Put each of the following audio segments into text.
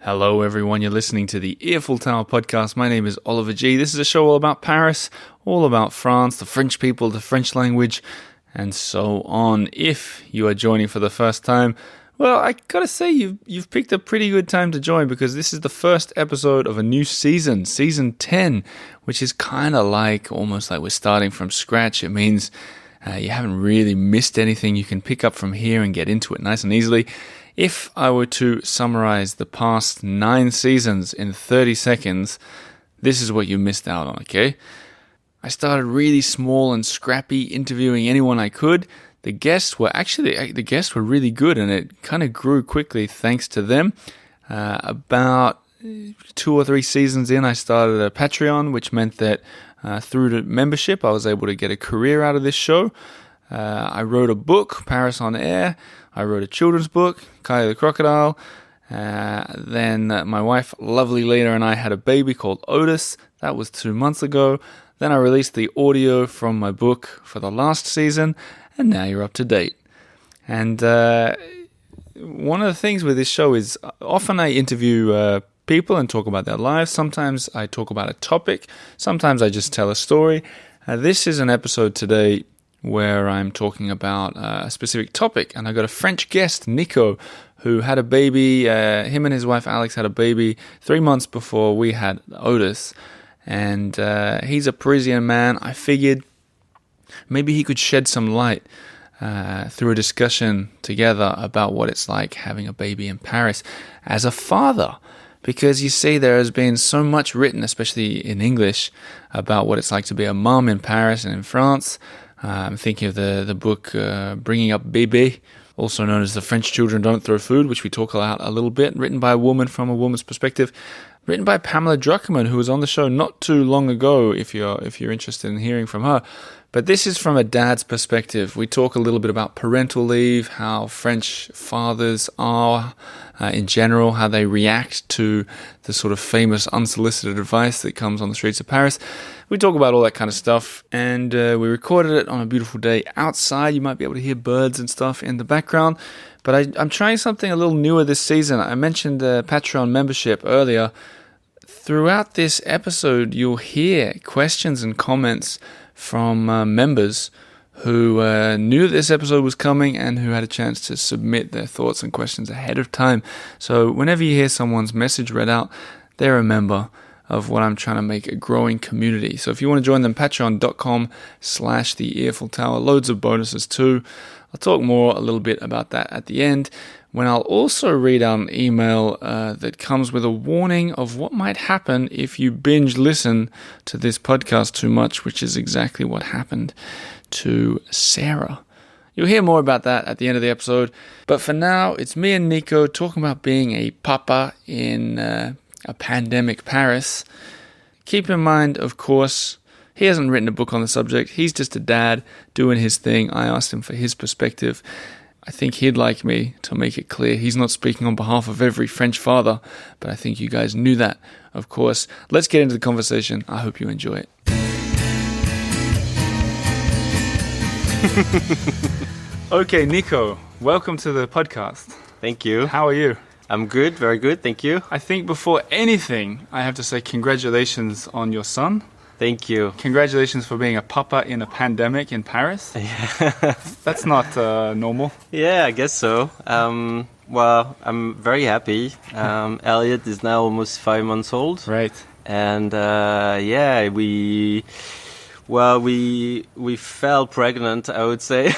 Hello everyone, you're listening to the Eiffel Tower podcast. My name is Oliver G. This is a show all about Paris, all about France, the French people, the French language, and so on. If you are joining for the first time, well, I gotta say you've picked a pretty good time to join because this is the first episode of a new season, season 10, which is kind of almost like we're starting from scratch. It means you haven't really missed anything. You can pick up from here and get into it nice and easily. If I were to summarize the past 9 seasons in 30 seconds, this is what you missed out on, okay? I started really small and scrappy, interviewing anyone I could. The guests were really good, and it kind of grew quickly thanks to them. About 2 or 3 seasons in, I started a Patreon, which meant that through the membership, I was able to get a career out of this show. I wrote a book, Paris on Air. I wrote a children's book, Kai the Crocodile. Then my wife, lovely Lena, and I had a baby called Otis. That was 2 months ago. Then I released the audio from my book for the last season, and now you're up to date. And one of the things with this show is often I interview people and talk about their lives. Sometimes I talk about a topic. Sometimes I just tell a story. This is an episode today where I'm talking about a specific topic, and I got a French guest, Nico, who had a baby. Him and his wife Alex had a baby 3 months before we had Otis, and he's a Parisian man. I figured maybe he could shed some light through a discussion together about what it's like having a baby in Paris as a father. Because you see, there has been so much written, especially in English, about what it's like to be a mom in Paris and in France. I'm thinking of the book Bringing Up Bébé, also known as The French Children Don't Throw Food, which we talk about a little bit, written by a woman from a woman's perspective, written by Pamela Druckerman, who was on the show not too long ago, if you're interested in hearing from her. But this is from a dad's perspective. We talk a little bit about parental leave, how French fathers are in general, how they react to the sort of famous unsolicited advice that comes on the streets of Paris. We talk about all that kind of stuff, and we recorded it on a beautiful day outside. You might be able to hear birds and stuff in the background. But I'm trying something a little newer this season. I mentioned the Patreon membership earlier. Throughout this episode, you'll hear questions and comments from members who knew this episode was coming and who had a chance to submit their thoughts and questions ahead of time. So whenever you hear someone's message read out, they're a member of what I'm trying to make a growing community. So if you want to join them, patreon.com/the Eiffel Tower. Loads of bonuses too. I'll talk more a little bit about that at the end, when I'll also read out an email that comes with a warning of what might happen if you binge listen to this podcast too much, which is exactly what happened to Sarah. You'll hear more about that at the end of the episode. But for now, it's me and Nico talking about being a papa in a pandemic Paris. Keep in mind, of course, he hasn't written a book on the subject. He's just a dad doing his thing. I asked him for his perspective. I think he'd like me to make it clear he's not speaking on behalf of every French father, but I think you guys knew that, of course. Let's get into the conversation. I hope you enjoy it. Okay, Nico, welcome to the podcast. Thank you. How are you? I'm good, very good, thank you. I think before anything, I have to say congratulations on your son. Thank you. Congratulations for being a papa in a pandemic in Paris. Yeah. That's not normal. Yeah, I guess so. Well, I'm very happy. Elliot is now almost 5 months old. Right. And yeah, we fell pregnant, I would say,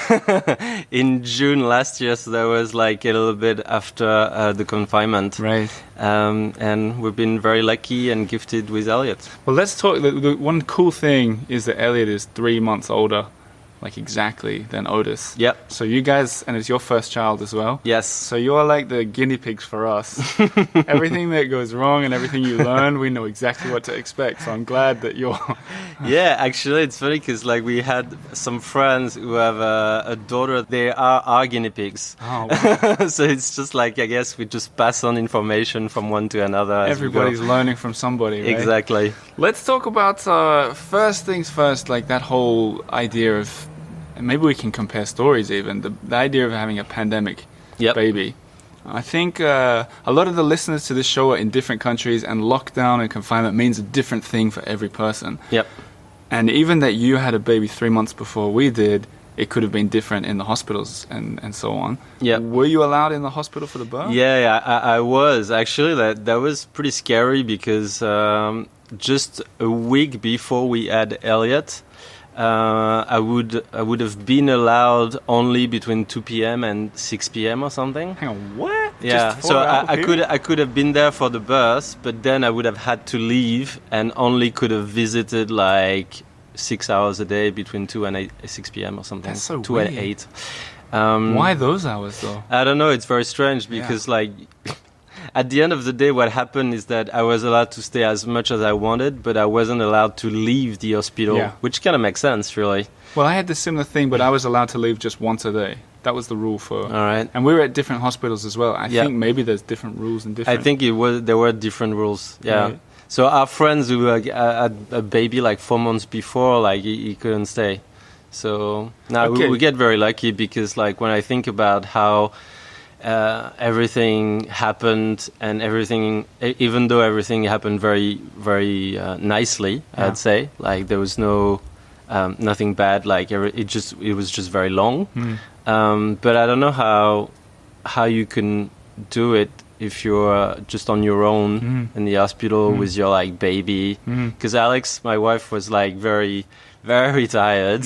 in June last year. So that was like a little bit after the confinement. Right. And we've been very lucky and gifted with Elliot. Well, let's talk. The one cool thing is that Elliot is 3 months older, like exactly, than Otis. Yep. So you guys, and it's your first child as well. Yes. So you're like the guinea pigs for us. Everything that goes wrong and everything you learn, we know exactly what to expect. So I'm glad that you're... Yeah, actually, it's funny because like we had some friends who have a daughter. They are our guinea pigs. Oh, wow. So it's just like, I guess we just pass on information from one to another. Everybody's learning from somebody, right? Exactly. Let's talk about first things first, like that whole idea of... And maybe we can compare stories even. The idea of having a pandemic baby. I think a lot of the listeners to this show are in different countries, and lockdown and confinement means a different thing for every person. Yep. And even that you had a baby 3 months before we did, it could have been different in the hospitals and so on. Yeah. Were you allowed in the hospital for the birth? Yeah, I was. Actually, that was pretty scary because just a week before we had Elliot, I would have been allowed only between 2 p.m. and 6 p.m. or something. Hang on, what? Yeah, Just so 4 hours I could have been there for the birth, but then I would have had to leave and only could have visited like 6 hours a day between 2 and 6 p.m. or something. That's so 2 weird. and 8. Why those hours though? I don't know. It's very strange because like at the end of the day, what happened is that I was allowed to stay as much as I wanted, but I wasn't allowed to leave the hospital, which kind of makes sense, really. Well, I had the similar thing, but I was allowed to leave just once a day. That was the rule for. All right. And we were at different hospitals as well. I think maybe there's different rules and different. I think there were different rules. Yeah. Right. So our friends who had a baby like 4 months before, like he couldn't stay. So now we get very lucky because like when I think about how everything happened and everything, even though everything happened very, very nicely, I'd say, like there was nothing bad. Like it was just very long. But I don't know how you can do it if you're just on your own in the hospital with your like baby. Because Alex, my wife, was like very, very tired,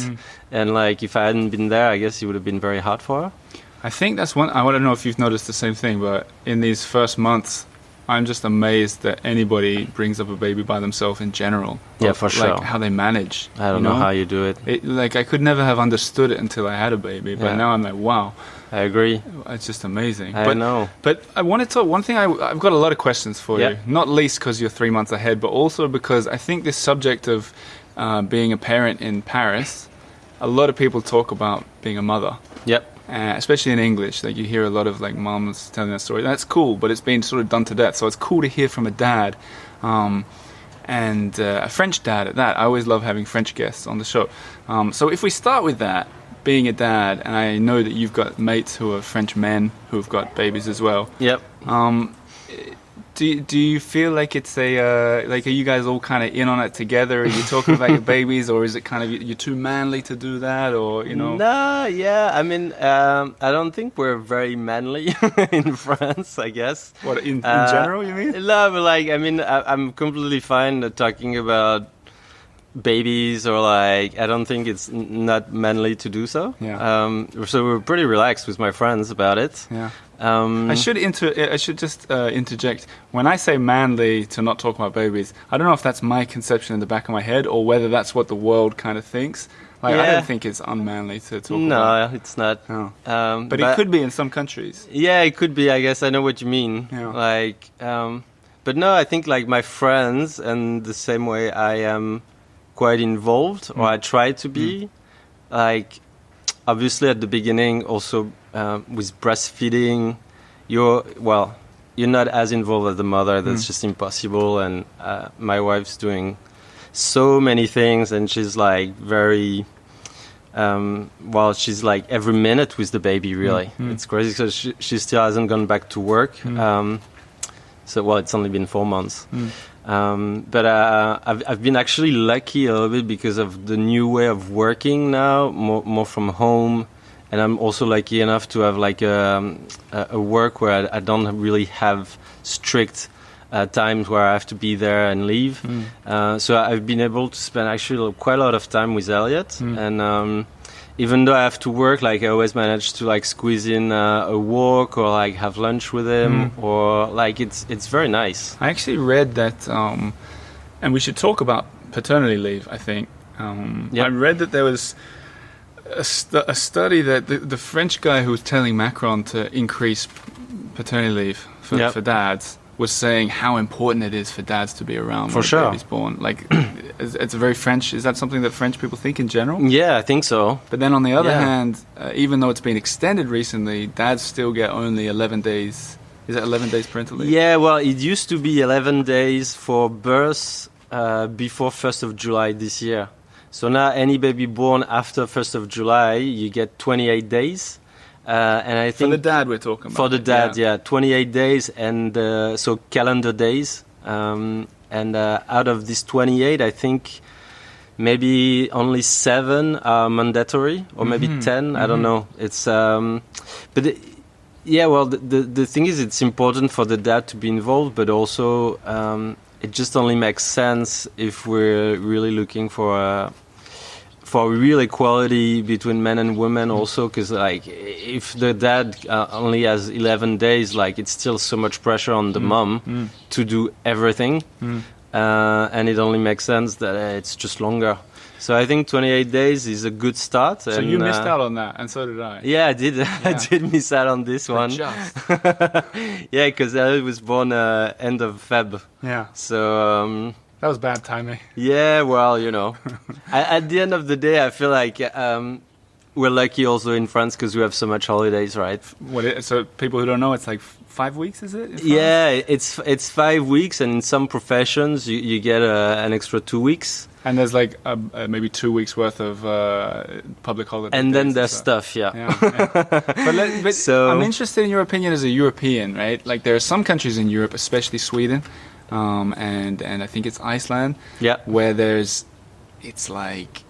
and like if I hadn't been there, I guess it would have been very hard for her. I think that's one. I want to know if you've noticed the same thing, but in these first months, I'm just amazed that anybody brings up a baby by themselves in general. Yeah, for sure. Like how they manage. I don't know how you do it. Like I could never have understood it until I had a baby, but now I'm like, wow. I agree. It's just amazing. I know. But I want to talk, one thing, I've got a lot of questions for you. Not least because you're 3 months ahead, but also because I think this subject of being a parent in Paris, a lot of people talk about being a mother. Yep. Especially in English, like you hear a lot of like moms telling their story. That's cool, but it's been sort of done to death. So it's cool to hear from a dad, and a French dad at that. I always love having French guests on the show. So if we start with that, being a dad, and I know that you've got mates who are French men who've got babies as well. Yep. Do you feel like it's like are you guys all kind of in on it together? Are you talking about your babies, or is it kind of you're too manly to do that, or you know? No, yeah. I mean, I don't think we're very manly in France. I guess. What in general, you mean? No, but like I mean, I'm completely fine talking about babies or like I don't think it's not manly to do so. Yeah. So we're pretty relaxed with my friends about it. Yeah. I should just interject. When I say manly to not talk about babies, I don't know if that's my conception in the back of my head or whether that's what the world kind of thinks. Like I don't think it's unmanly to talk about. No, it's not. Oh. But it could be in some countries. Yeah, it could be. I guess I know what you mean. Yeah. Like, but no, I think like my friends, and the same way I am quite involved, or I try to be. Like, obviously at the beginning, also with breastfeeding, you're not as involved as the mother. That's just impossible. And my wife's doing so many things, and she's like very. She's like every minute with the baby. Really, it's crazy because she still hasn't gone back to work. It's only been 4 months. But I've been actually lucky a little bit because of the new way of working now, more from home, and I'm also lucky enough to have like a work where I don't really have strict times where I have to be there and leave. So I've been able to spend actually quite a lot of time with Elliot, and even though I have to work, like I always manage to like squeeze in a walk or like have lunch with him, or like it's very nice. I actually read that, and we should talk about paternity leave. I think I read that there was a study that the French guy who was telling Macron to increase paternity leave for dads was saying how important it is for dads to be around when a baby's born. Like, it's very French. Is that something that French people think in general? Yeah, I think so. But then on the other hand, even though it's been extended recently, dads still get only 11 days. Is that 11 days parental leave? Yeah, well, it used to be 11 days for birth before 1st of July this year. So now any baby born after 1st of July, you get 28 days. And I think for the dad we're talking about. For the dad, 28 days, and so calendar days. And out of these 28, I think maybe only 7 are mandatory, or maybe 10. I don't know. It's but well, the thing is, it's important for the dad to be involved, but also it just only makes sense if we're really looking for real equality between men and women. Also, because like if the dad only has 11 days, like it's still so much pressure on the mom to do everything, and it only makes sense that it's just longer. So I think 28 days is a good start. So you missed out on that, and so did I. Yeah, I did. Yeah. I did miss out on this one. Just. Yeah, because I was born end of Feb. Yeah. So that was bad timing. Yeah, well, you know, at the end of the day, I feel like we're lucky also in France because we have so much holidays, right? So people who don't know, it's like 5 weeks, is it? Yeah, it's 5 weeks, and in some professions you get an extra 2 weeks. And there's like maybe 2 weeks worth of public holidays. And then there's stuff, yeah. But so, I'm interested in your opinion as a European, right? Like there are some countries in Europe, especially Sweden, and I think it's Iceland, where it's like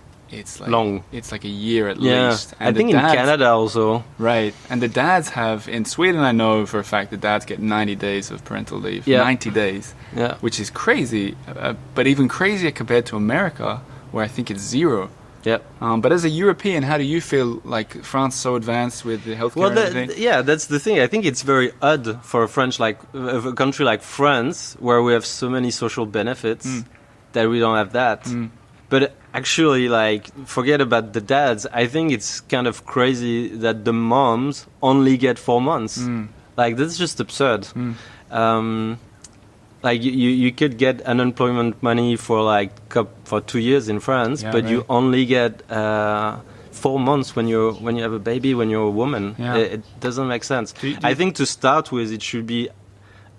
long. It's like a year at least. And I think in Canada also. Right. And the dads have, in Sweden, I know for a fact the dads get 90 days of parental leave. 90 days. Yeah. Which is crazy. But even crazier compared to America, where I think it's 0. Yeah. But as a European, how do you feel like France is so advanced with the healthcare and everything? Yeah, that's the thing. I think it's very odd for a country like France, where we have so many social benefits, that we don't have that. But actually, like, forget about the dads. I think it's kind of crazy that the moms only get 4 months. Like, that's just absurd. Like, you could get unemployment money for 2 years in France, but you only get 4 months when you have a baby, when you're a woman. Yeah. It doesn't make sense. I think to start with, it should be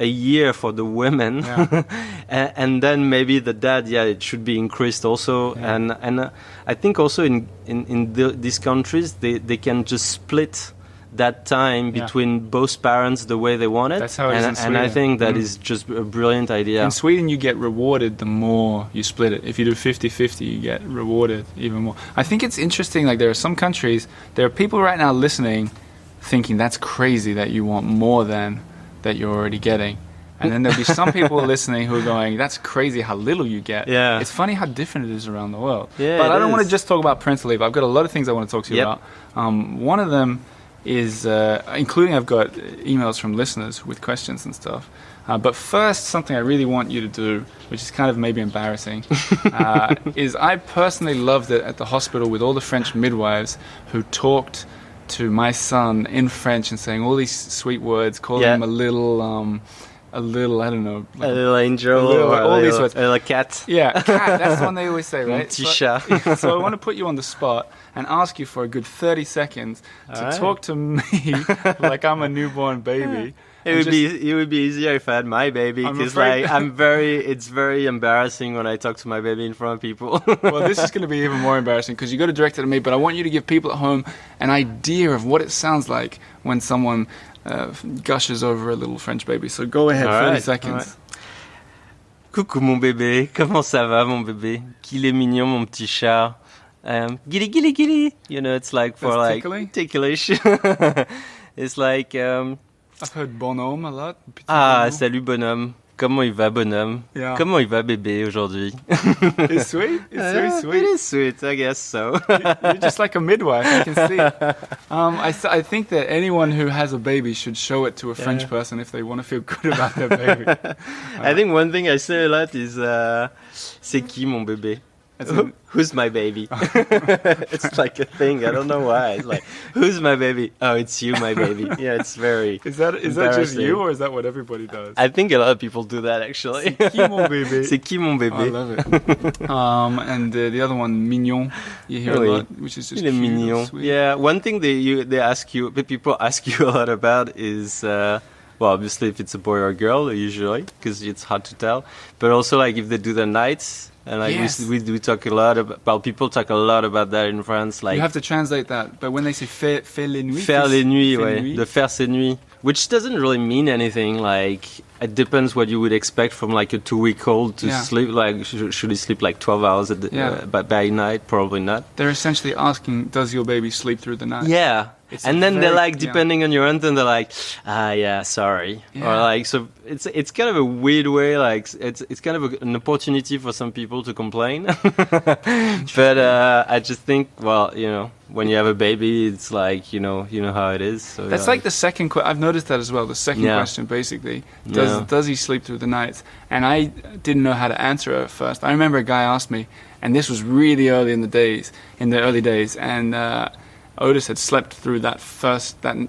a year for the women, and then maybe the dad, it should be increased also. And I think also in these countries, they can just split that time between both parents the way they want it. That's how it is in Sweden. And I think that is just a brilliant idea. In Sweden, you get rewarded the more you split it. If you do 50-50, you get rewarded even more. I think it's interesting, like there are some countries, there are people right now listening thinking that's crazy that you want more than that you're already getting. And then there'll be some people listening who are going, that's crazy how little you get. Yeah. It's funny how different it is around the world. Yeah, but I don't want to just talk about parental leave. I've got a lot of things I want to talk to you about. One of them is, including I've got emails from listeners with questions and stuff. But first, something I really want you to do, which is kind of maybe embarrassing, is I personally loved it at the hospital with all the French midwives who talked to my son in French and saying all these sweet words, calling him a little, I don't know. Like a little angel, all these words. A little cat. Yeah, cat, that's the one they always say, right? So I want to put you on the spot and ask you for a good 30 seconds to talk to me like I'm a newborn baby. It would be easier if I had my baby, because it's very embarrassing when I talk to my baby in front of people. Well, this is going to be even more embarrassing because you got to direct it at me, but I want you to give people at home an idea of what it sounds like when someone gushes over a little French baby. So go ahead, 30 seconds. Coucou mon bébé, comment ça va mon bébé? Qu'il est mignon mon petit chat. Gilly gilly gilly. You know, it's like for ticklish. It's like I've heard bonhomme a lot. Bonhomme. Salut bonhomme. Comment il va bonhomme? Yeah. Comment il va bébé aujourd'hui? It's sweet. It's very sweet. It is sweet, I guess so. You're just like a midwife, I can see. I think that anyone who has a baby should show it to a French person if they want to feel good about their baby. I think one thing I say a lot is c'est qui mon bébé? Who's my baby? It's like a thing. I don't know why. It's like, who's my baby? Oh, it's you, my baby. Yeah, it's very. Is that just you, or is that what everybody does? I think a lot of people do that actually. C'est qui mon bébé? C'est qui mon bébé? Oh, I love it. And the other one, mignon. You hear a lot, which is just cute, mignon. Sweet. Yeah, one thing people ask you a lot about is well, obviously if it's a boy or a girl, usually, because it's hard to tell. But also like if they do their nights, and like Yes. we talk a lot about, well, people talk a lot about that in France. Like You have to translate that, but when they say fait les nuits, faire les nuits, fait ouais, nuits. de faire ses nuits, which doesn't really mean anything. Like it depends what you would expect from like a 2-week-old to Yeah. sleep. Like should he sleep like 12 hours by night? Probably not. They're essentially asking, does your baby sleep through the night? Yeah. It's And then they're very- like, depending on your anthem, they're like, yeah, sorry, or Yeah. like, so it's kind of a weird way, like it's kind of an opportunity for some people to complain, but I just think, well, you know, when you have a baby, it's like, you know how it is. So That's yeah. like the second I've noticed that as well. The second Yeah. question, basically, Yeah. does he sleep through the night? And I didn't know how to answer it at first. I remember a guy asked me, and this was really early in the early days, and Otis had slept through that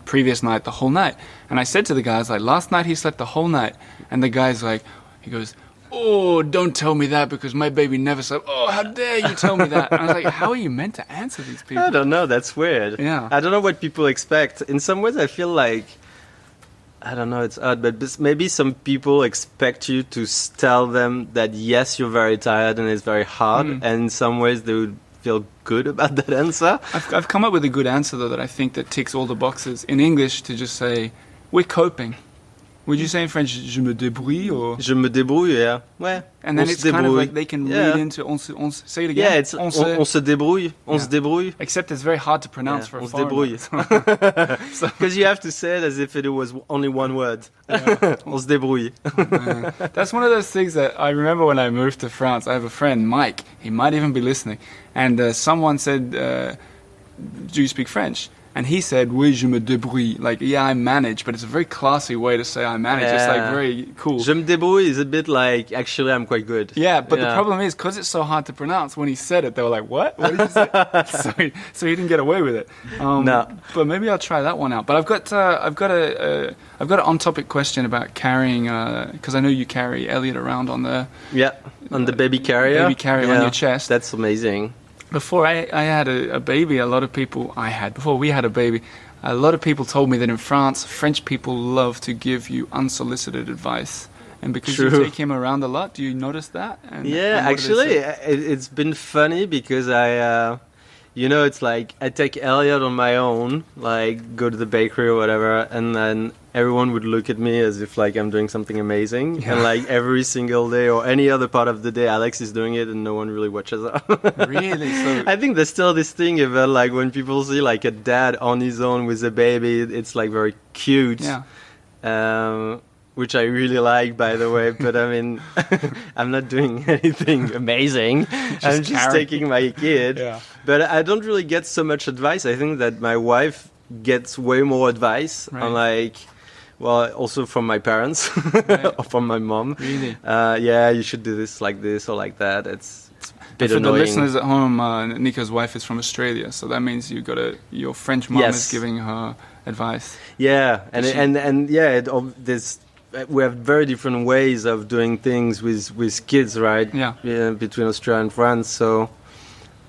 previous night the whole night. And I said to the guy, I was like, last night he slept the whole night. And the guy's like, he goes, oh, don't tell me that because my baby never slept. Oh, how dare you tell me that? And I was like, how are you meant to answer these people? I don't know. That's weird. Yeah. I don't know what people expect. In some ways, I feel like, I don't know, it's odd, but maybe some people expect you to tell them that yes, you're very tired and it's very hard, and in some ways they would feel good about that answer. I've come up with a good answer though that I think that ticks all the boxes. In English, to just say, we're coping. Would you say in French, je me débrouille, or? Je me débrouille, yeah. Ouais. And then On it's se kind of débrouille. like they can Yeah. read into, say it again. Yeah, it's on se débrouille. On se débrouille. Except it's very hard to pronounce for a On se foreigner. débrouille. Because you have to say it as if it was only one word. On se débrouille. That's one of those things that I remember when I moved to France. I have a friend, Mike. He might even be listening. And someone said, do you speak French? And he said, oui, je me débrouille. Like, yeah, I manage, but it's a very classy way to say I manage. It's like Yeah. very cool. Je me débrouille is a bit like, actually, I'm quite good. Yeah, but the Yeah. problem is, because it's so hard to pronounce, when he said it, they were like, what? What did you say? so he didn't get away with it. No. But maybe I'll try that one out. But I've got an on-topic question about carrying, because I know you carry Elliot around on the Yeah, on the baby carrier. baby carrier on your chest. That's amazing. Before I had a baby, before we had a baby, a lot of people told me that in France, French people love to give you unsolicited advice. And because you True. take him around a lot, do you notice that? And Yeah, what do they actually, say? it's been funny because it's like I take Elliot on my own, like go to the bakery or whatever, and then everyone would look at me as if like I'm doing something amazing. Yeah. And like every single day or any other part of the day, Alex is doing it and no one really watches her. Really? So I think there's still this thing about like when people see like a dad on his own with a baby, it's like very cute. yeah. Which I really like, by the way. But I mean, I'm not doing anything amazing. I'm just carrying. taking my kid. Yeah. But I don't really get so much advice. I think that my wife gets way more advice Right. on like, well, also from my parents Right. or from my mom. Really? Yeah, you should do this like this or like that. It's a bit For annoying. the listeners at home, Nico's wife is from Australia, so that means your French mom Yes. is giving her advice. Yeah, and Does she- and yeah, we have very different ways of doing things with kids, right? Yeah. Between Australia and France. So,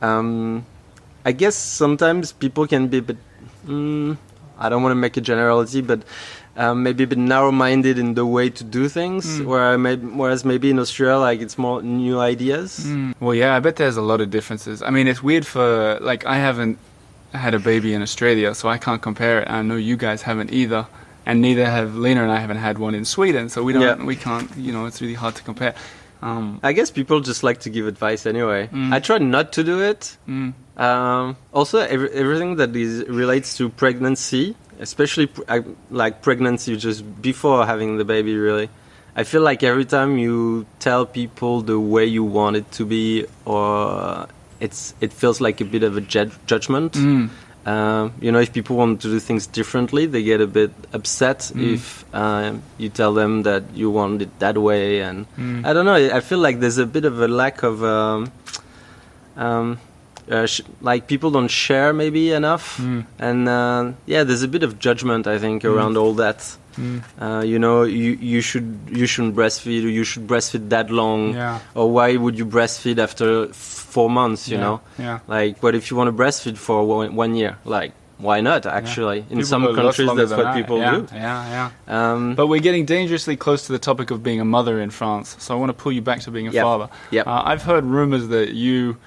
I guess sometimes people can be a bit. I don't want to make a generality, but maybe a bit narrow-minded in the way to do things. Whereas maybe in Australia, like it's more new ideas. Well, yeah, I bet there's a lot of differences. I mean, it's weird for, like, I haven't had a baby in Australia, so I can't compare it. I know you guys haven't either. And neither have Lena and I haven't had one in Sweden, so we can't, it's really hard to compare. I guess people just like to give advice anyway. I try not to do it. Also, everything that relates to pregnancy, especially like pregnancy just before having the baby, really. I feel like every time you tell people the way you want it to be, or it feels like a bit of a judgment. If people want to do things differently, they get a bit upset if you tell them that you want it that way. And I don't know, I feel like there's a bit of a lack of like people don't share maybe enough. And there's a bit of judgment, I think, around all that. You shouldn't breastfeed, or you should breastfeed that long, or why would you breastfeed after 4 months? You know, Yeah. like, what if you want to breastfeed for 1 year? Like, why not? Actually, in People some go lots countries, longer that's than what that. people do. Yeah. But we're getting dangerously close to the topic of being a mother in France. So I want to pull you back to being a father. Yep. I've heard rumors that you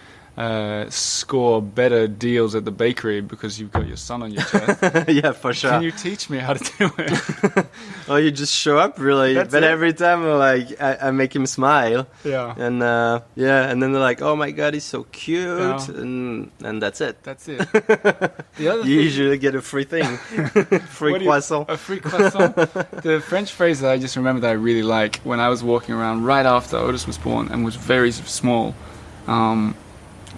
score better deals at the bakery because you've got your son on your chest. Yeah, for sure. Can you teach me how to do it? Oh, you just show up, really. That's but it? every time, I make him smile. Yeah. And and then they're like, "Oh my God, he's so cute," and that's it. That's it. The other You thing, usually get a free thing, free What do you- croissant. A free croissant. The French phrase that I just remember that I really like when I was walking around right after Otis was born and was very small.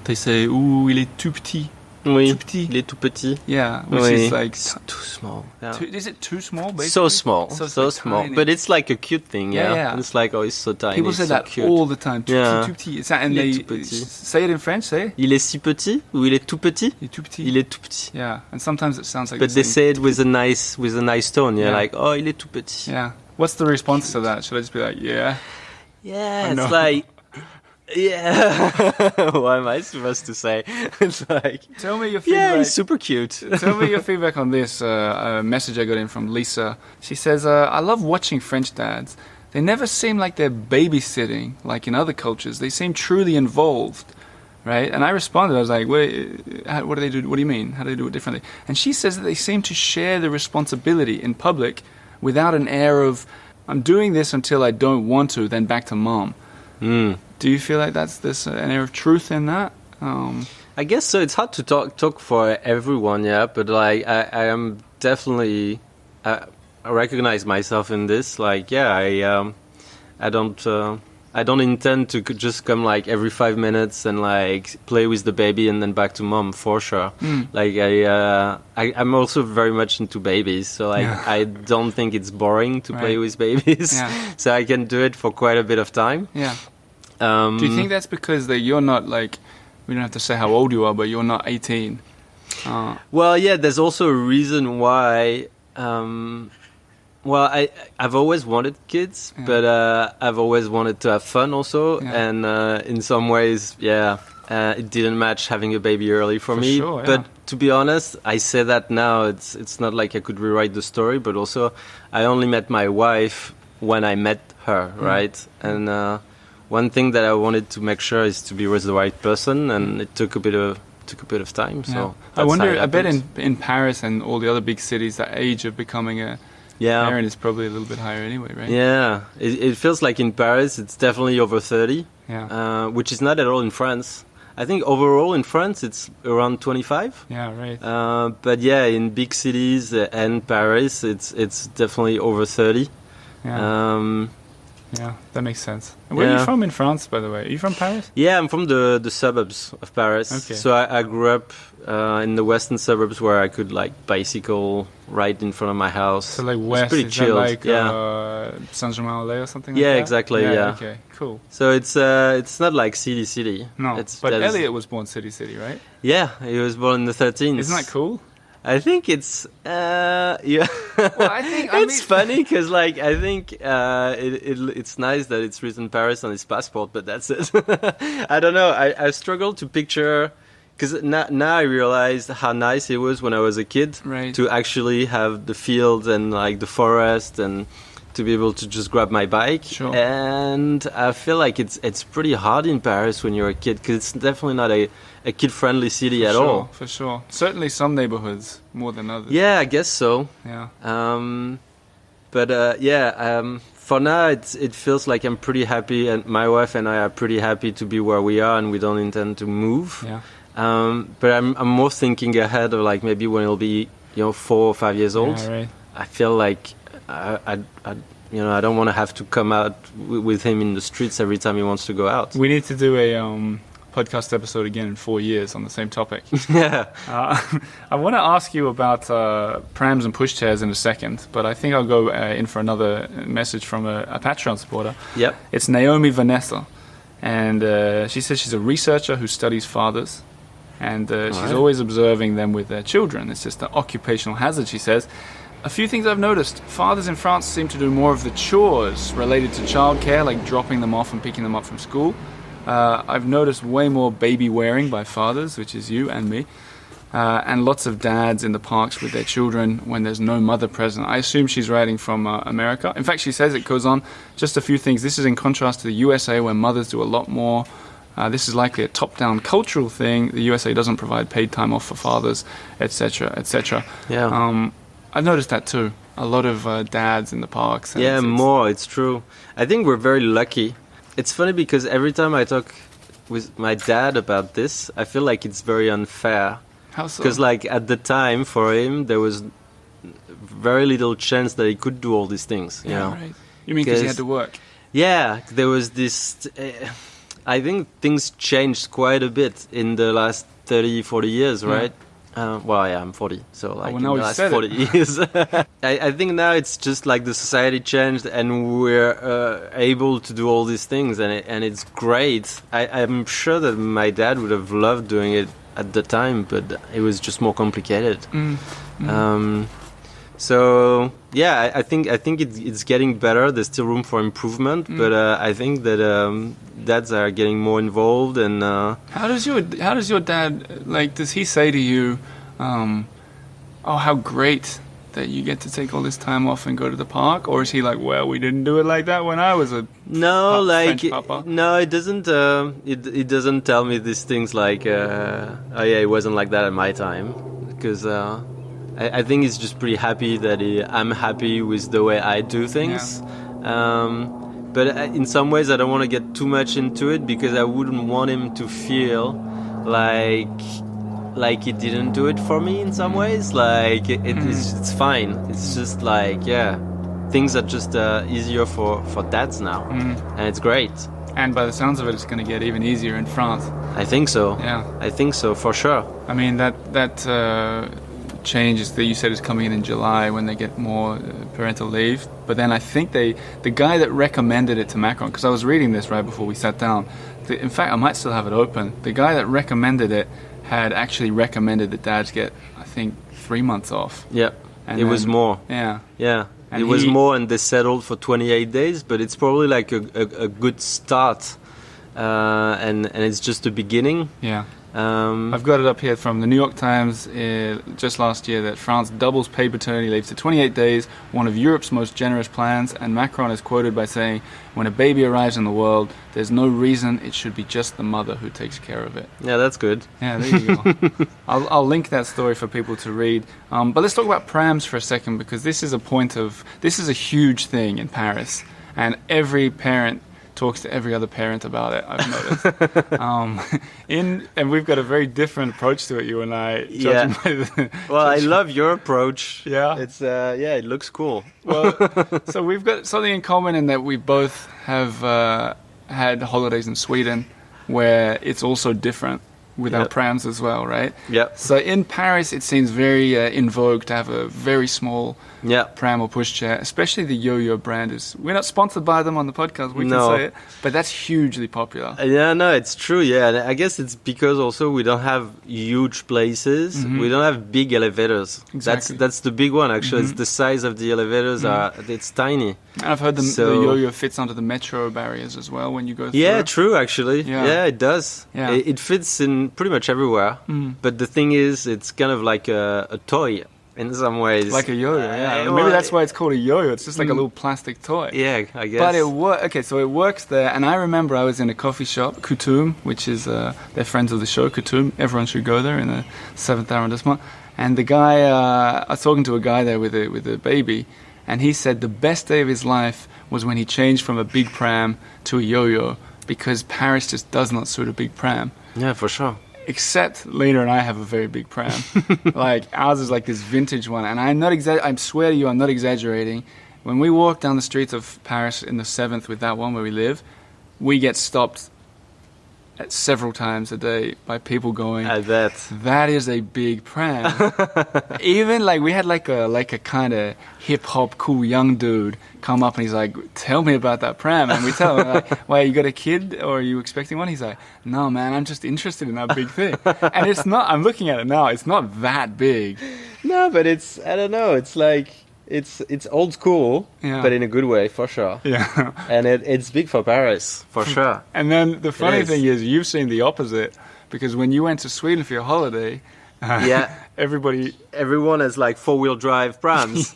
They say, "Ooh, il est tout petit." Oui, Tout petit. il est tout petit. Yeah, which Oui. is like Too small. Yeah. is it too small? Basically? So small, So it's so like small. tiny. But it's like a cute thing, Yeah, yeah. yeah. It's like, oh, he's so tiny. People he's say so that cute. all the time. Tout Yeah. petit, tout petit. It's that, and Il est they tout petit. say it in French. Say, Il est si petit ou il est tout petit? il est tout petit. Il est tout petit. Yeah, and sometimes it sounds like. But the they same. say it with a nice tone. Yeah, Yeah. like, oh, il est tout petit. Yeah. What's the response to that? Should I just be like, yeah? Yeah, I know. it's like, yeah. What am I supposed to say? It's like, Tell me your yeah, feedback. he's super cute. Tell me your feedback on this message I got in from Lisa. She says, I love watching French dads. They never seem like they're babysitting like in other cultures. They seem truly involved, right? And I responded, I was like, what do they do? What do you mean? How do they do it differently? And she says that they seem to share the responsibility in public without an air of, I'm doing this until I don't want to, then back to mom. Do you feel like there's an air of truth in that? I guess so. It's hard to talk for everyone, yeah. But like, I am definitely, I recognize myself in this. Like, yeah, I don't intend to just come like every 5 minutes and like play with the baby and then back to mom for sure. Like I'm also very much into babies, so like I don't think it's boring to play with babies. Yeah. So I can do it for quite a bit of time. Yeah. Do you think that's because that you're not like, we don't have to say how old you are, but you're not 18? Well, yeah, there's also a reason why. Well, I've always wanted kids, but I've always wanted to have fun also. Yeah. And in some ways, it didn't match having a baby early for me. Sure, yeah. But to be honest, I say that now. It's not like I could rewrite the story, but also I only met my wife when I met her, right? And one thing that I wanted to make sure is to be with the right person, and it took a bit of time. So I wonder. how it I bet happens. in Paris and all the other big cities, that age of becoming a parent is probably a little bit higher anyway, right? Yeah, it feels like in Paris it's definitely over 30, which is not at all in France. I think overall in France it's around 25. Yeah, right. But yeah, in big cities and Paris it's definitely over 30. Yeah. Yeah, that makes sense. And where are you from in France, by the way? Are you from Paris? Yeah, I'm from the suburbs of Paris. Okay. So I grew up in the western suburbs where I could like bicycle right in front of my house. So like It's west, pretty is chilled. that like Saint-Germain-en-Laye or something like Yeah, that? exactly, yeah. Okay, cool. So it's not like city. No, but Elliot was born city, right? Yeah, he was born in the 13th. Isn't that cool? I think it's yeah. Well, I think it's funny because like I think it's nice that it's written Paris on his passport, but that's it. I don't know. I struggle to picture because now I realize how nice it was when I was a kid to actually have the fields and like the forest and to be able to just grab my bike. Sure. And I feel like it's pretty hard in Paris when you're a kid because it's definitely not a kid-friendly city at all. For sure. Certainly some neighborhoods more than others. Yeah, I guess so. Yeah. For now, it feels like I'm pretty happy, and my wife and I are pretty happy to be where we are, and we don't intend to move. Yeah. But I'm more thinking ahead of like maybe when he'll be 4 or 5 years old. Yeah, right. I feel like I don't want to have to come out with him in the streets every time he wants to go out. We need to do a podcast episode again in 4 years on the same topic. Yeah. I want to ask you about prams and pushchairs in a second, but I think I'll go in for another message from a Patreon supporter. Yep. It's Naomi Vanessa, and she says she's a researcher who studies fathers, and she's always observing them with their children. It's just an occupational hazard, she says. A few things I've noticed. Fathers in France seem to do more of the chores related to childcare, like dropping them off and picking them up from school. I've noticed way more baby wearing by fathers, which is you and me. and lots of dads in the parks with their children when there's no mother present. I assume she's writing from America. In fact, she says, it goes on, just a few things. This is in contrast to the USA, where mothers do a lot more. This is likely a top-down cultural thing. The USA doesn't provide paid time off for fathers, etc., etc. Yeah. I've noticed that too. A lot of dads in the parks. Yeah, it's true. I think we're very lucky. It's funny because every time I talk with my dad about this, I feel like it's very unfair. How so? Because like at the time for him, there was very little chance that he could do all these things. You know? Right. You mean because he had to work? Yeah, there was this... I think things changed quite a bit in the last 30, 40 years, right? Well, yeah, I'm 40, so like in the last 40 years. I think now it's just like the society changed and we're able to do all these things, and it's great. I'm sure that my dad would have loved doing it at the time, but it was just more complicated. So yeah, I think it's getting better. There's still room for improvement, but I think that dads are getting more involved. And how does your dad, like? Does he say to you, "Oh, how great that you get to take all this time off and go to the park," or is he like, "Well, we didn't do it like that when I was a French papa"? No, it doesn't. It doesn't tell me these things like, "Oh yeah, it wasn't like that at my time," because. I think he's just pretty happy that I'm happy with the way I do things. Yeah. But in some ways, I don't want to get too much into it because I wouldn't want him to feel like he didn't do it for me in some ways. Like it's fine. It's just like, yeah, things are just easier for dads now, and it's great. And by the sounds of it, it's going to get even easier in France. I think so. Yeah, I think so for sure. I mean that changes that you said is coming in July when they get more parental leave. But then I think the guy that recommended it to Macron, because I was reading this right before we sat down. In fact, I might still have it open. The guy that recommended it had actually recommended that dads get, I think, 3 months off. Yeah, and it was more. Yeah. Yeah. And it was more, and they settled for 28 days, but it's probably like a good start, and it's just the beginning. Yeah. I've got it up here from the New York Times just last year that France doubles paid paternity leave to 28 days, one of Europe's most generous plans, and Macron is quoted by saying, "When a baby arrives in the world, there's no reason it should be just the mother who takes care of it." Yeah, that's good. Yeah, there you go. I'll link that story for people to read. But let's talk about prams for a second, because this is a huge thing in Paris, and every parent talks to every other parent about it, I've noticed. And we've got a very different approach to it, you and I. Well, I love your approach. Yeah. It's it looks cool. Well, so we've got something in common in that we both have had holidays in Sweden where it's also different with our prams as well, right? Yeah. So in Paris, it seems very in vogue to have a very small pram or pushchair, especially the Yo-Yo brand. We're not sponsored by them on the podcast, we can say it, but that's hugely popular. Yeah, no, it's true, yeah. And I guess it's because also we don't have huge places. We don't have big elevators. Exactly. That's the big one, actually. It's the size of the elevators, it's tiny. And I've heard the Yo-Yo fits onto the metro barriers as well when you go through. Yeah, true, actually. Yeah, it does. Yeah. It fits in pretty much everywhere. But the thing is, it's kind of like a toy in some ways. Like a yo-yo, yeah. Maybe that's why it's called a yo-yo. It's just like a little plastic toy. Yeah, I guess. But it works there. And I remember I was in a coffee shop, Coutume, which is, they're friends of the show, Coutume. Everyone should go there in the 7th arrondissement. And the guy, I was talking to a guy there with a baby, and he said the best day of his life was when he changed from a big pram to a yo-yo, because Paris just does not suit a big pram. Yeah, for sure. Except Lena and I have a very big pram. Like ours is like this vintage one, and I swear to you, I'm not exaggerating. When we walk down the streets of Paris in the 7th with that one where we live, we get stopped several times a day by people going, I bet. That is a big pram. Even like we had like a kind of hip hop cool young dude come up and he's like, tell me about that pram. And we tell him like, why, you got a kid or are you expecting one? He's like, no man, I'm just interested in that big thing. And it's not, I'm looking at it now, it's not that big. No, but it's, I don't know, it's like, it's old school, but in a good way, for sure. Yeah. And it's big for Paris, for sure. And then the funny thing is, you've seen the opposite, because when you went to Sweden for your holiday, Yeah. Everyone has like 4-wheel drive prams.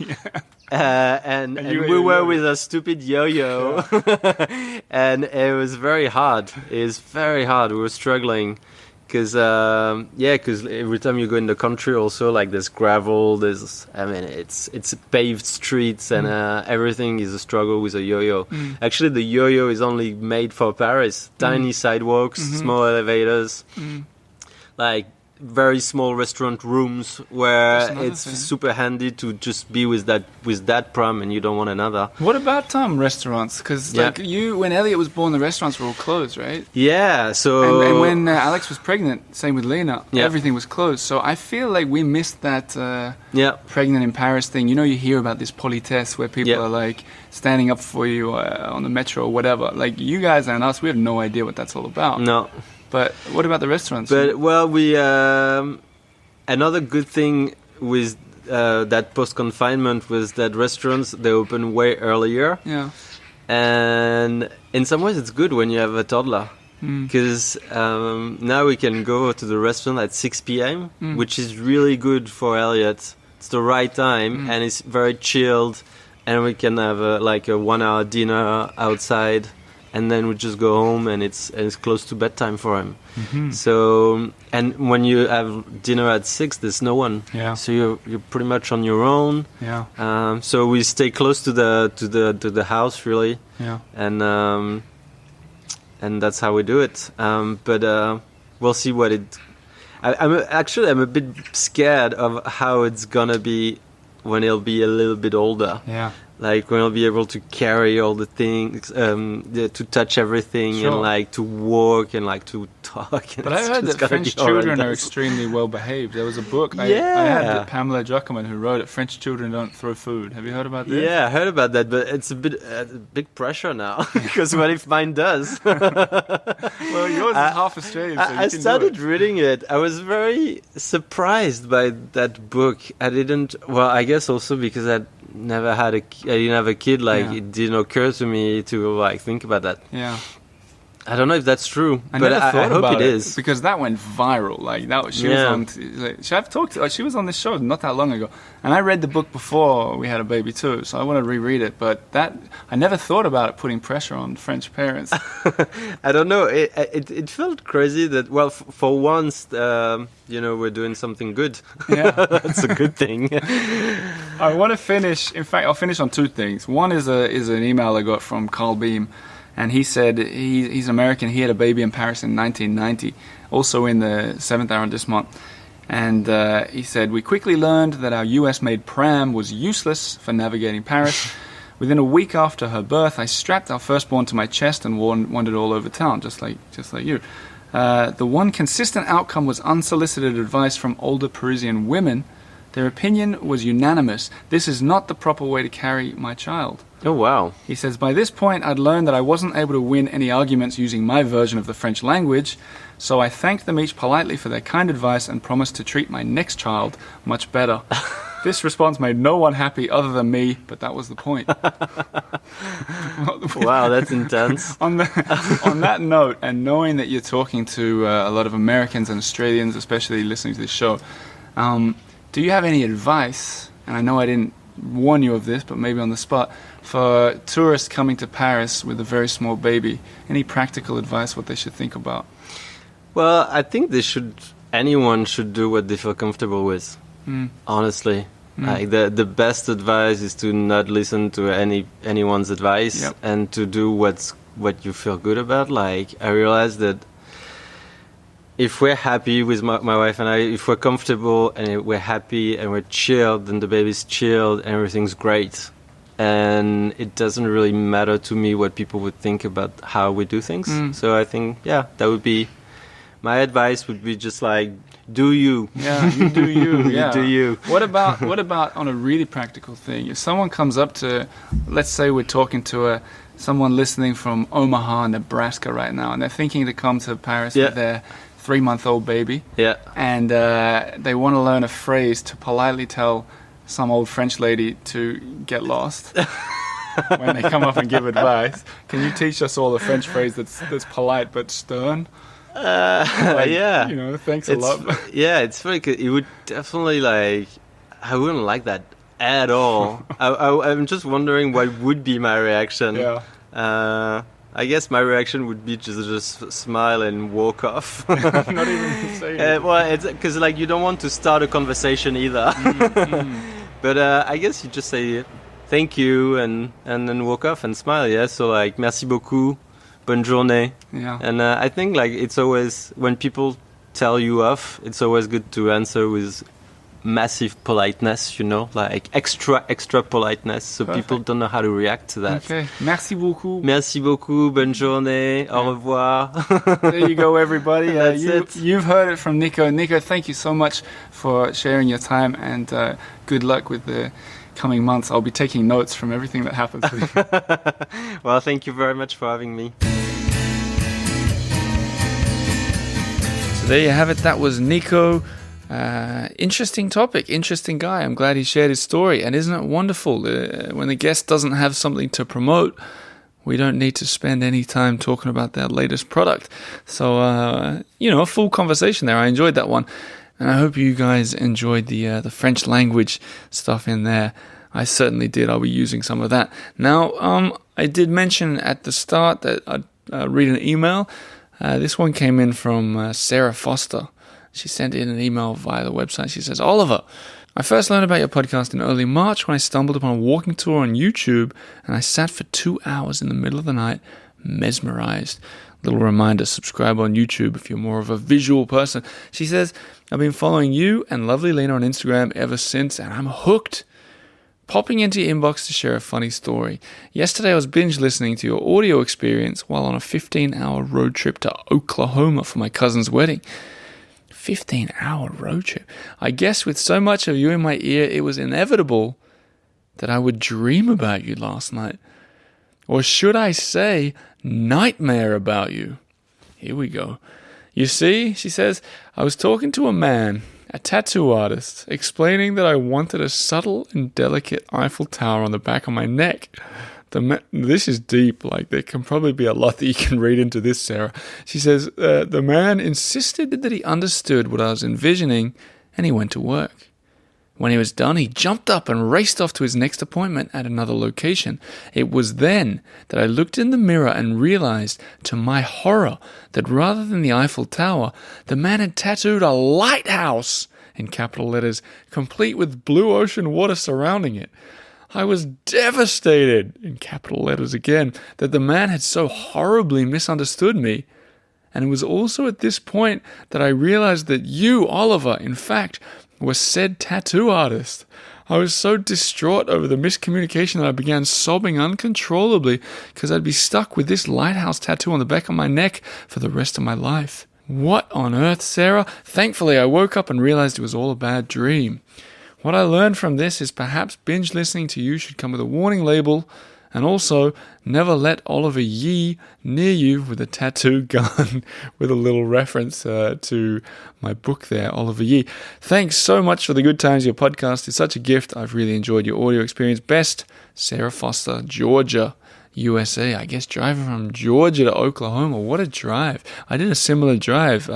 And we were with a stupid yo-yo. And it was very hard. It was very hard. We were struggling. Because every time you go in the country also, like there's gravel, it's paved streets and everything is a struggle with a yo-yo. Actually, the yo-yo is only made for Paris. Tiny sidewalks, small elevators, like very small restaurant rooms where it's super handy to just be with that pram and you don't want another. What about restaurants? Because when Elliot was born, the restaurants were all closed, right? Yeah. So and when Alex was pregnant, same with Lena, everything was closed. So I feel like we missed that pregnant in Paris thing. You hear about this politesse where people are like standing up for you on the metro or whatever. Like you guys and us, we have no idea what that's all about. No. But what about the restaurants? But we another good thing with that post-confinement was that restaurants, they open way earlier. Yeah. And in some ways it's good when you have a toddler. Because now we can go to the restaurant at 6 p.m., which is really good for Elliot. It's the right time and it's very chilled. And we can have a 1-hour dinner outside. And then we just go home, and it's close to bedtime for him. So, and when you have dinner at 6, there's no one. Yeah. So you're pretty much on your own. Yeah. So we stay close to the house really. Yeah. And that's how we do it. But we'll see what it. I'm a bit scared of how it's gonna be when he'll be a little bit older. Yeah. Like when I'll be able to carry all the things, to touch everything, and to walk and to talk. But I heard that French children are extremely well behaved. There was a book I had Pamela Druckerman who wrote it. French children don't throw food. Have you heard about this? Yeah, I heard about that, but it's a big pressure now because what if mine does? Well, yours is half Australian. So I started reading it. I was very surprised by that book. I didn't. Well, I guess also because I didn't have a kid. It didn't occur to me to think about that. Yeah. I don't know if that's true, but I hope it is, because that went viral. She was on. She was on this show not that long ago, and I read the book before we had a baby too. So I want to reread it. But I never thought about it putting pressure on French parents. I don't know. It felt crazy that for once, we're doing something good. Yeah, that's a good thing. I want to finish. In fact, I'll finish on two things. One is an email I got from Carl Beam. And he said he's American. He had a baby in Paris in 1990, also in the 7th arrondissement. And he said, we quickly learned that our US-made pram was useless for navigating Paris. Within a week after her birth, I strapped our firstborn to my chest and wandered all over town, just like you. The one consistent outcome was unsolicited advice from older Parisian women. Their opinion was unanimous. This is not the proper way to carry my child. Oh, wow. He says, by this point, I'd learned that I wasn't able to win any arguments using my version of the French language, so I thanked them each politely for their kind advice and promised to treat my next child much better. This response made no one happy other than me, but that was the point. Wow, that's intense. On that note, and knowing that you're talking to a lot of Americans and Australians, especially listening to this show, do you have any advice, and I know I didn't warn you of this, but maybe on the spot, for tourists coming to Paris with a very small baby? Any practical advice what they should think about? Well, I think anyone should do what they feel comfortable with, honestly. The best advice is to not listen to anyone's advice and to do what you feel good about. I realized that if we're happy with my wife and I, if we're comfortable and we're happy and we're chilled, then the baby's chilled and everything's great. And it doesn't really matter to me what people would think about how we do things. So I think, that would be my advice. Would be just do you? Yeah, you do you. Yeah. You do you. What about on a really practical thing? If someone comes up to, let's say we're talking to someone listening from Omaha, Nebraska right now, and they're thinking to come to Paris with their 3-month-old baby. Yeah. And they want to learn a phrase to politely tell some old French lady to get lost when they come up and give advice. Can you teach us all a French phrase that's polite but stern? Yeah. You know, thanks a lot. Yeah, it's funny 'cause it would definitely like, I wouldn't like that at all. I'm just wondering what would be my reaction. Yeah. I guess my reaction would be just smile and walk off. Not even say it. Well, it's because like you don't want to start a conversation either. But I guess you just say thank you and then walk off and smile. Yeah. So like merci beaucoup, bonne journée. Yeah. And I think like it's always when people tell you off, it's always good to answer with massive politeness, you know, like extra politeness, so Perfect. people don't know how to react to that. Okay. Merci beaucoup. Merci beaucoup, bonne journée, au revoir. There you go, everybody. That's it. You've heard it from Nico. Nico, thank you so much for sharing your time, and good luck with the coming months. I'll be taking notes from everything that happens with you. Well, thank you very much for having me. So there you have it. That was Nico. Interesting topic, interesting guy. I'm glad he shared his story. And isn't it wonderful? When the guest doesn't have something to promote, we don't need to spend any time talking about their latest product. So, a full conversation there. I enjoyed that one. And I hope you guys enjoyed the French language stuff in there. I certainly did. I'll be using some of that. Now, I did mention at the start that I'd read an email. This one came in from Sarah Foster. She sent in an email via the website. She says, Oliver, I first learned about your podcast in early March when I stumbled upon a walking tour on YouTube, and I sat for 2 hours in the middle of the night, mesmerized. Little reminder, subscribe on YouTube if you're more of a visual person. She says, I've been following you and Lovely Lena on Instagram ever since, and I'm hooked. Popping into your inbox to share a funny story. Yesterday I was binge listening to your audio experience while on a 15-hour road trip to Oklahoma for my cousin's wedding. 15-hour road trip. I guess with so much of you in my ear, it was inevitable that I would dream about you last night. Or should I say, nightmare about you? Here we go. You see, she says, I was talking to a man, a tattoo artist, explaining that I wanted a subtle and delicate Eiffel Tower on the back of my neck. This is deep, like there can probably be a lot that you can read into this, Sarah. She says, the man insisted that he understood what I was envisioning, and he went to work. When he was done, he jumped up and raced off to his next appointment at another location. It was then that I looked in the mirror and realized, to my horror, that rather than the Eiffel Tower, the man had tattooed a lighthouse, in capital letters, complete with blue ocean water surrounding it. I was devastated, in capital letters again, that the man had so horribly misunderstood me. And it was also at this point that I realized that you, Oliver, in fact, were said tattoo artist. I was so distraught over the miscommunication that I began sobbing uncontrollably because I'd be stuck with this lighthouse tattoo on the back of my neck for the rest of my life. What on earth, Sarah? Thankfully, I woke up and realized it was all a bad dream. What I learned from this is perhaps binge listening to you should come with a warning label, and also never let Oliver Yee near you with a tattoo gun, with a little reference to my book there, Oliver Yee. Thanks so much for the good times. Your podcast is such a gift. I've really enjoyed your audio experience. Best, Sarah Foster, Georgia, USA. I guess driving from Georgia to Oklahoma. What a drive. I did a similar drive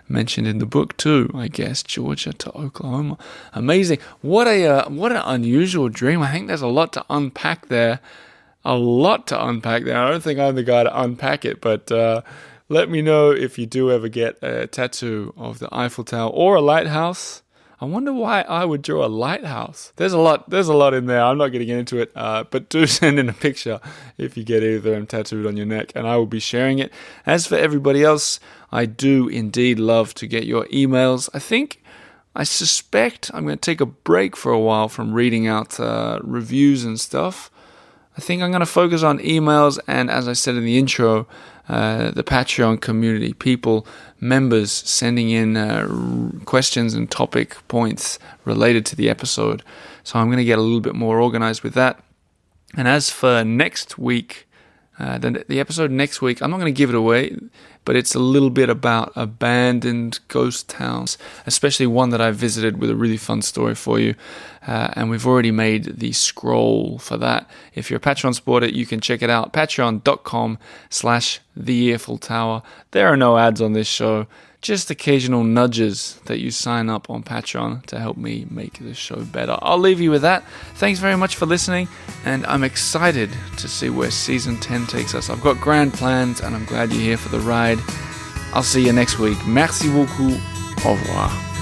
mentioned in the book too, I guess, Georgia to Oklahoma. Amazing. What an unusual dream. I think there's a lot to unpack there. I don't think I'm the guy to unpack it, but let me know if you do ever get a tattoo of the Eiffel Tower or a lighthouse. I wonder why I would draw a lighthouse. There's a lot in there. I'm not going to get into it, but do send in a picture if you get either of them tattooed on your neck, and I will be sharing it. As for everybody else, I do indeed love to get your emails. I suspect I'm going to take a break for a while from reading out reviews and stuff. I think I'm going to focus on emails and, as I said in the intro, the Patreon community, people, members sending in questions and topic points related to the episode. So I'm going to get a little bit more organized with that. And as for next week, Then the episode next week, I'm not going to give it away, but it's a little bit about abandoned ghost towns, especially one that I visited with a really fun story for you. And we've already made the scroll for that. If you're a Patreon supporter, you can check it out, patreon.com/TheEarfulTower. There are no ads on this show, just occasional nudges that you sign up on Patreon to help me make the show better. I'll leave you with that. Thanks very much for listening, and I'm excited to see where Season 10 takes us. I've got grand plans, and I'm glad you're here for the ride. I'll see you next week. Merci beaucoup. Au revoir.